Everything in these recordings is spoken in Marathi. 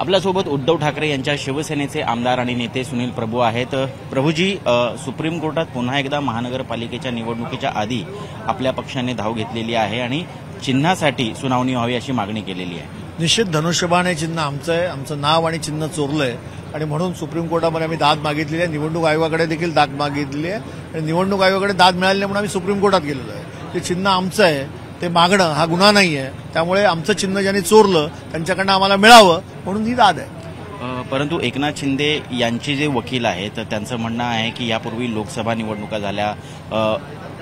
आपल्यासोबत उद्धव ठाकरे यांच्या शिवसेनेचे आमदार आणि नेते सुनील प्रभू आहेत। प्रभूजी, सुप्रीम कोर्टात पुन्हा एकदा महानगरपालिकेच्या निवडणुकीच्या आधी आपल्या पक्षाने धाव घेतलेली आहे आणि चिन्हासाठी सुनावणी व्हावी अशी मागणी केलेली आहे। निश्चित धनुष्यबाण हे चिन्ह आमचं आहे, आमचं नाव आणि चिन्ह चोरलंय आणि म्हणून सुप्रीम कोर्टामध्ये आम्ही दाद मागितलेली आहे। निवडणूक आयोगाकडे देखील दाद मागितली आहे आणि निवडणूक आयोगाकडे दाद मिळाली नाही म्हणून आम्ही सुप्रीम कोर्टात गेलेलो आहे। ते चिन्ह आमचं आहे, ते मागणं हा गुन्हा नाही आहे, त्यामुळे आमचं चिन्ह ज्यांनी चोरलं त्यांच्याकडनं आम्हाला मिळावं म्हणून ही दाद आहे। परंतु एकनाथ शिंदे यांचे जे वकील आहेत त्यांचं म्हणणं आहे की यापूर्वी लोकसभा निवडणुका झाल्या,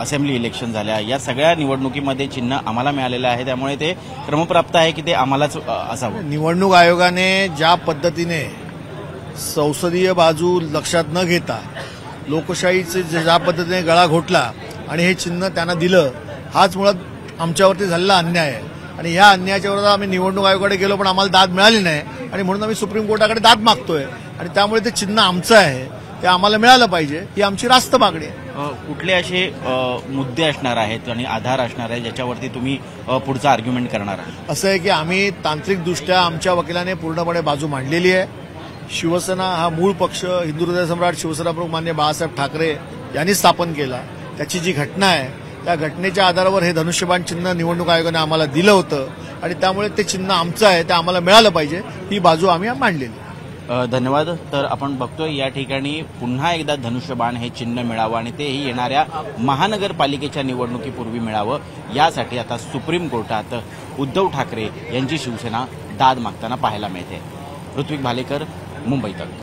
असेंब्ली इलेक्शन झाल्या, या सगळ्या निवडणुकीमध्ये चिन्ह आम्हाला मिळालेलं आहे, त्यामुळे ते क्रमप्राप्त आहे की ते आम्हालाच असावं। निवडणूक आयोगाने ज्या पद्धतीने संसदीय बाजू लक्षात न घेता लोकशाहीचे ज्या पद्धतीने गळा घोटला आणि हे चिन्ह त्यांना दिलं, हाच मुळात आमच्यावरती झालेला अन्याय आहे आणि या अन्यायाच्या विरोधात आम्ही निवडणूक आयोगाकडे गेलो पण आम्हाला दाद मिळाली नाही आणि म्हणून आम्ही सुप्रीम कोर्टाकडे दाद मागतोय आणि त्यामुळे ते चिन्ह आमचं आहे, ते आम्हाला मिळालं पाहिजे, ही आमची रास्त मागणी आहे। कुठले असे मुद्दे असणार आहेत आणि आधार असणार आहे ज्याच्यावरती तुम्ही पुढचा आर्ग्युमेंट करणार आहात? असं आहे की आम्ही तांत्रिकदृष्ट्या आमच्या वकिलाने पूर्णपणे बाजू मांडलेली आहे। शिवसेना हा मूळ पक्ष हिंदू हृदय सम्राट शिवसेना प्रमुख माननीय बाळासाहेब ठाकरे यांनी स्थापन केला, त्याची जी घटना आहे त्या घटनेच्या आधारावर हे धनुष्यबाण चिन्ह निवडणूक आयोगाने आम्हाला दिलं होतं आणि त्यामुळे ते चिन्ह आमचं आहे, ते आम्हाला मिळालं पाहिजे, ही बाजू आम्ही मांडलेली। धन्यवाद। तर आपण बघतोय या ठिकाणी पुन्हा एकदा धनुष्यबाण हे चिन्ह मिळावं आणि तेही येणाऱ्या महानगरपालिकेच्या निवडणुकीपूर्वी मिळावं, यासाठी आता सुप्रीम कोर्टात उद्धव ठाकरे यांची शिवसेना दाद मागताना पाहायला मिळते। ऋत्विक भालेकर, मुंबई तक।